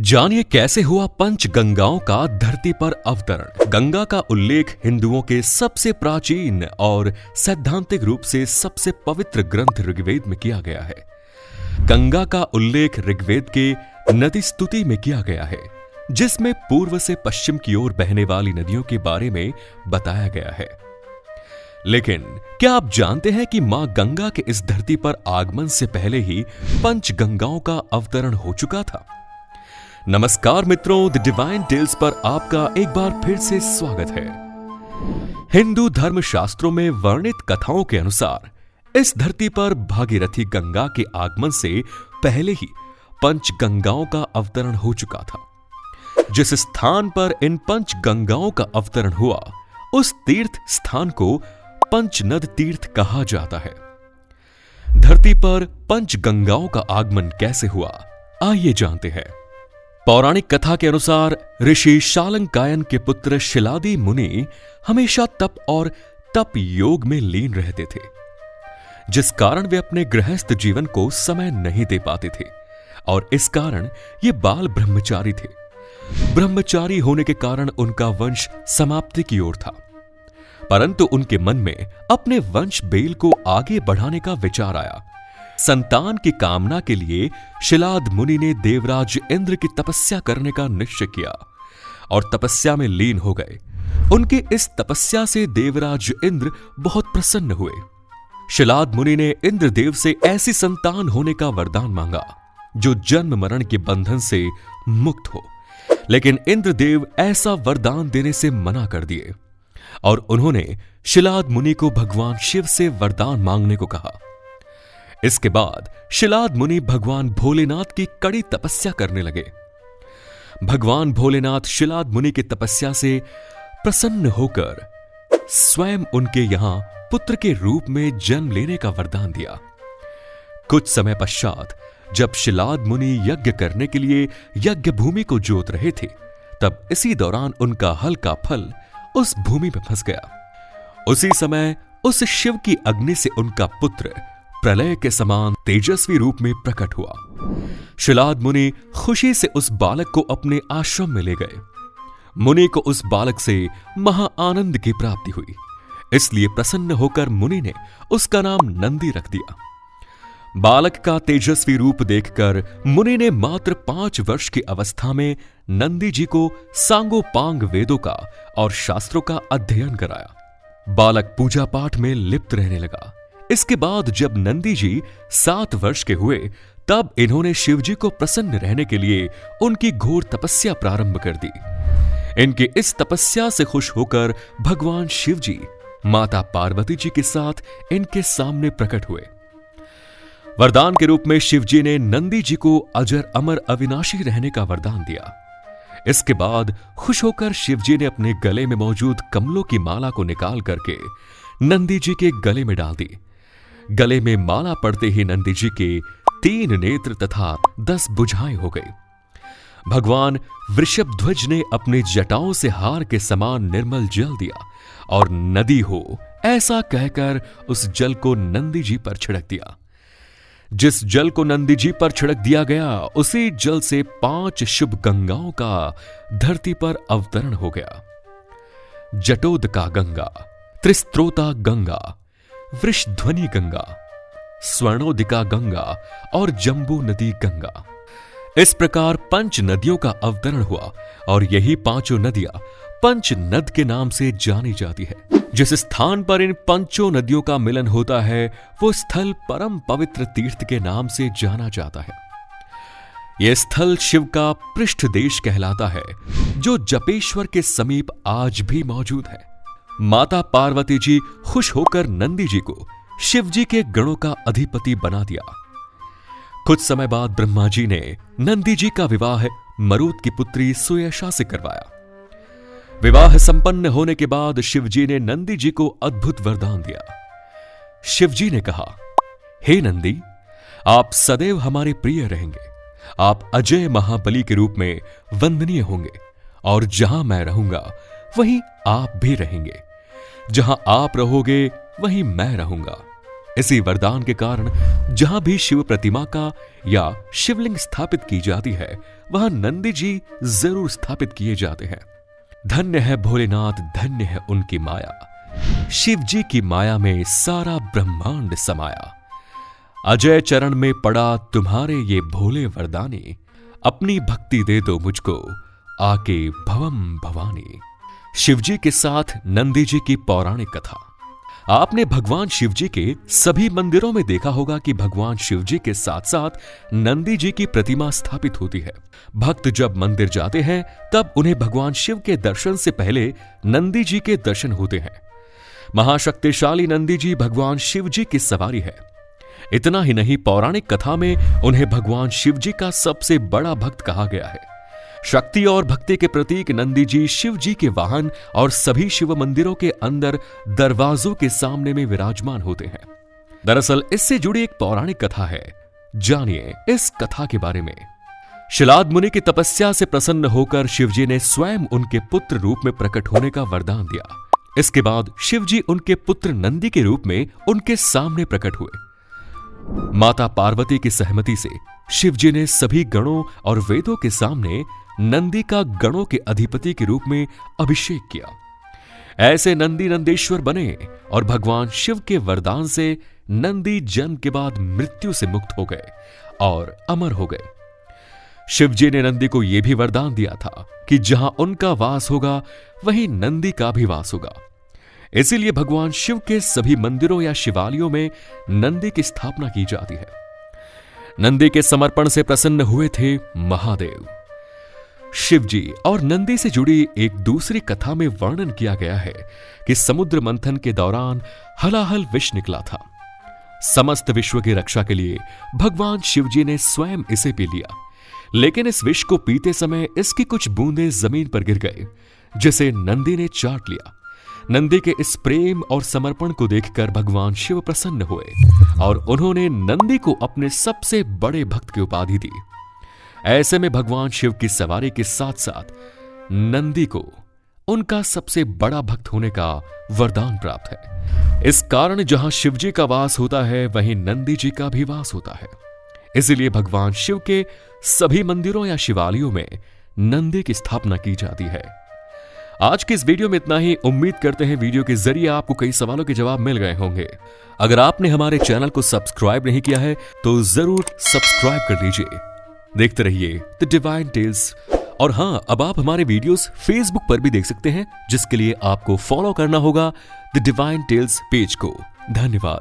जानिए कैसे हुआ पंच गंगाओं का धरती पर अवतरण। गंगा का उल्लेख हिंदुओं के सबसे प्राचीन और सैद्धांतिक रूप से सबसे पवित्र ग्रंथ ऋग्वेद में किया गया है। गंगा का उल्लेख ऋग्वेद के नदी स्तुति में किया गया है, जिसमें पूर्व से पश्चिम की ओर बहने वाली नदियों के बारे में बताया गया है। लेकिन क्या आप जानते हैं कि मां गंगा के इस धरती पर आगमन से पहले ही पंच गंगाओं का अवतरण हो चुका था? नमस्कार मित्रों, द डिवाइन टेल्स पर आपका एक बार फिर से स्वागत है। हिंदू धर्म शास्त्रों में वर्णित कथाओं के अनुसार इस धरती पर भागीरथी गंगा के आगमन से पहले ही पंच गंगाओं का अवतरण हो चुका था। जिस स्थान पर इन पंच गंगाओं का अवतरण हुआ, उस तीर्थ स्थान को पंचनद तीर्थ कहा जाता है। धरती पर पंच गंगाओं का आगमन कैसे हुआ, आइए जानते हैं। पौराणिक कथा के अनुसार ऋषि शालंकायन के पुत्र शिलादि मुनि हमेशा तप और तप योग में लीन रहते थे, जिस कारण वे अपने गृहस्थ जीवन को समय नहीं दे पाते थे और इस कारण ये बाल ब्रह्मचारी थे। ब्रह्मचारी होने के कारण उनका वंश समाप्ति की ओर था, परंतु उनके मन में अपने वंश बेल को आगे बढ़ाने का विचार आया। संतान की कामना के लिए शिलाद मुनि ने देवराज इंद्र की तपस्या करने का निश्चय किया और तपस्या में लीन हो गए। उनके इस तपस्या से देवराज इंद्र बहुत प्रसन्न हुए। शिलाद मुनि ने इंद्रदेव से ऐसी संतान होने का वरदान मांगा जो जन्म मरण के बंधन से मुक्त हो, लेकिन इंद्रदेव ऐसा वरदान देने से मना कर दिए और उन्होंने शिलाद मुनि को भगवान शिव से वरदान मांगने को कहा। इसके बाद शिलाद मुनि भगवान भोलेनाथ की कड़ी तपस्या करने लगे। भगवान भोलेनाथ शिलाद मुनि की तपस्या से प्रसन्न होकर स्वयं उनके यहां पुत्र के रूप में जन्म लेने का वरदान दिया। कुछ समय पश्चात जब शिलाद मुनि यज्ञ करने के लिए यज्ञ भूमि को जोत रहे थे, तब इसी दौरान उनका हल का फल उस भूमि में फंस गया। उसी समय उस शिव की अग्नि से उनका पुत्र प्रलय के समान तेजस्वी रूप में प्रकट हुआ। शिलाद मुनि खुशी से उस बालक को अपने आश्रम में ले गए। मुनि को उस बालक से महा आनंद की प्राप्ति हुई, इसलिए प्रसन्न होकर मुनि ने उसका नाम नंदी रख दिया। बालक का तेजस्वी रूप देखकर मुनि ने मात्र 5 वर्ष की अवस्था में नंदी जी को सांगोपांग वेदों का और शास्त्रों का अध्ययन कराया। बालक पूजा पाठ में लिप्त रहने लगा। इसके बाद जब नंदी जी 7 वर्ष के हुए, तब इन्होंने शिवजी को प्रसन्न रहने के लिए उनकी घोर तपस्या प्रारंभ कर दी। इनकी इस तपस्या से खुश होकर भगवान शिवजी माता पार्वती जी के साथ इनके सामने प्रकट हुए। वरदान के रूप में शिवजी ने नंदी जी को अजर अमर अविनाशी रहने का वरदान दिया। इसके बाद खुश होकर शिवजी ने अपने गले में मौजूद कमलों की माला को निकाल करके नंदी जी के गले में डाल दी। गले में माला पड़ते ही नंदी जी के 3 नेत्र तथा 10 भुजाएं हो गई। भगवान वृषभध्वज ने अपने जटाओं से हार के समान निर्मल जल दिया और नदी हो ऐसा कहकर उस जल को नंदी जी पर छिड़क दिया। जिस जल को नंदी जी पर छिड़क दिया गया, उसी जल से 5 शुभ गंगाओं का धरती पर अवतरण हो गया। जटोदका गंगा, त्रिस्त्रोता गंगा, वृषध्वनि गंगा, स्वर्णोदिका गंगा और जम्बू नदी गंगा। इस प्रकार पंच नदियों का अवतरण हुआ और यही 5 नदियां पंचनद के नाम से जानी जाती है। जिस स्थान पर इन पंचों नदियों का मिलन होता है, वो स्थल परम पवित्र तीर्थ के नाम से जाना जाता है। यह स्थल शिव का पृष्ठ देश कहलाता है, जो जपेश्वर के समीप आज भी मौजूद है। माता पार्वती जी खुश होकर नंदी जी को शिव जी के गणों का अधिपति बना दिया। कुछ समय बाद ब्रह्मा जी ने नंदी जी का विवाह मरुत की पुत्री सुयशा से करवाया। विवाह संपन्न होने के बाद शिव जी ने नंदी जी को अद्भुत वरदान दिया। शिव जी ने कहा, हे नंदी, आप सदैव हमारे प्रिय रहेंगे। आप अजय महाबली के रूप में वंदनीय होंगे और जहां मैं रहूंगा वहीं आप भी रहेंगे। जहां आप रहोगे वहीं मैं रहूंगा। इसी वरदान के कारण जहां भी शिव प्रतिमा का या शिवलिंग स्थापित की जाती है वहां नंदी जी जरूर स्थापित किए जाते हैं। धन्य है भोलेनाथ, धन्य है उनकी माया, शिव जी की माया में सारा ब्रह्मांड समाया। अजय चरण में पड़ा तुम्हारे ये भोले वरदानी, अपनी भक्ति दे दो मुझको आके भवम भवानी। शिवजी के साथ नंदी जी की पौराणिक कथा। आपने भगवान शिवजी के सभी मंदिरों में देखा होगा कि भगवान शिवजी के साथ साथ नंदी जी की प्रतिमा स्थापित होती है। भक्त जब मंदिर जाते हैं तब उन्हें भगवान शिव के दर्शन से पहले नंदी जी के दर्शन होते हैं। महाशक्तिशाली नंदी जी भगवान शिव जी की सवारी है। इतना ही नहीं, पौराणिक कथा में उन्हें भगवान शिव जी का सबसे बड़ा भक्त कहा गया है। शक्ति और भक्ति के प्रतीक नंदी जी शिव जी के वाहन और सभी शिव मंदिरों के अंदर दरवाजों के सामने में विराजमान होते हैं। दरअसल इससे जुड़ी एक पौराणिक कथा है, जानिए इस कथा के बारे में। शिलाद मुनि की तपस्या से प्रसन्न होकर शिवजी ने स्वयं उनके पुत्र रूप में प्रकट होने का वरदान दिया। इसके बाद शिवजी उनके पुत्र नंदी के रूप में उनके सामने प्रकट हुए। माता पार्वती की सहमति से शिवजी ने सभी गणों और वेदों के सामने नंदी का गणों के अधिपति के रूप में अभिषेक किया। ऐसे नंदी नंदेश्वर बने और भगवान शिव के वरदान से नंदी जन्म के बाद मृत्यु से मुक्त हो गए और अमर हो गए। शिवजी ने नंदी को यह भी वरदान दिया था कि जहां उनका वास होगा वहीं नंदी का भी वास होगा। इसीलिए भगवान शिव के सभी मंदिरों या शिवालयों में नंदी की स्थापना की जाती है। नंदी के समर्पण से प्रसन्न हुए थे महादेव। शिवजी और नंदी से जुड़ी एक दूसरी कथा में वर्णन किया गया है कि समुद्र मंथन के दौरान हलाहल विष निकला था। समस्त विश्व की रक्षा के लिए भगवान शिवजी ने स्वयं इसे पी लिया, लेकिन इस विष को पीते समय इसकी कुछ बूंदें जमीन पर गिर गए, जिसे नंदी ने चाट लिया। नंदी के इस प्रेम और समर्पण को देखकर भगवान शिव प्रसन्न हुए और उन्होंने नंदी को अपने सबसे बड़े भक्त की उपाधि दी। ऐसे में भगवान शिव की सवारी के साथ साथ नंदी को उनका सबसे बड़ा भक्त होने का वरदान प्राप्त है। इस कारण जहां शिवजी का वास होता है वहीं नंदी जी का भी वास होता है। इसीलिए भगवान शिव के सभी मंदिरों या शिवालयों में नंदी की स्थापना की जाती है। आज की इस वीडियो में इतना ही। उम्मीद करते हैं वीडियो के जरिए आपको कई सवालों के जवाब मिल गए होंगे। अगर आपने हमारे चैनल को सब्सक्राइब नहीं किया है तो जरूर सब्सक्राइब कर लीजिए। देखते रहिए द डिवाइन टेल्स। और हां, अब आप हमारे वीडियोस फेसबुक पर भी देख सकते हैं, जिसके लिए आपको फॉलो करना होगा द डिवाइन टेल्स पेज को। धन्यवाद।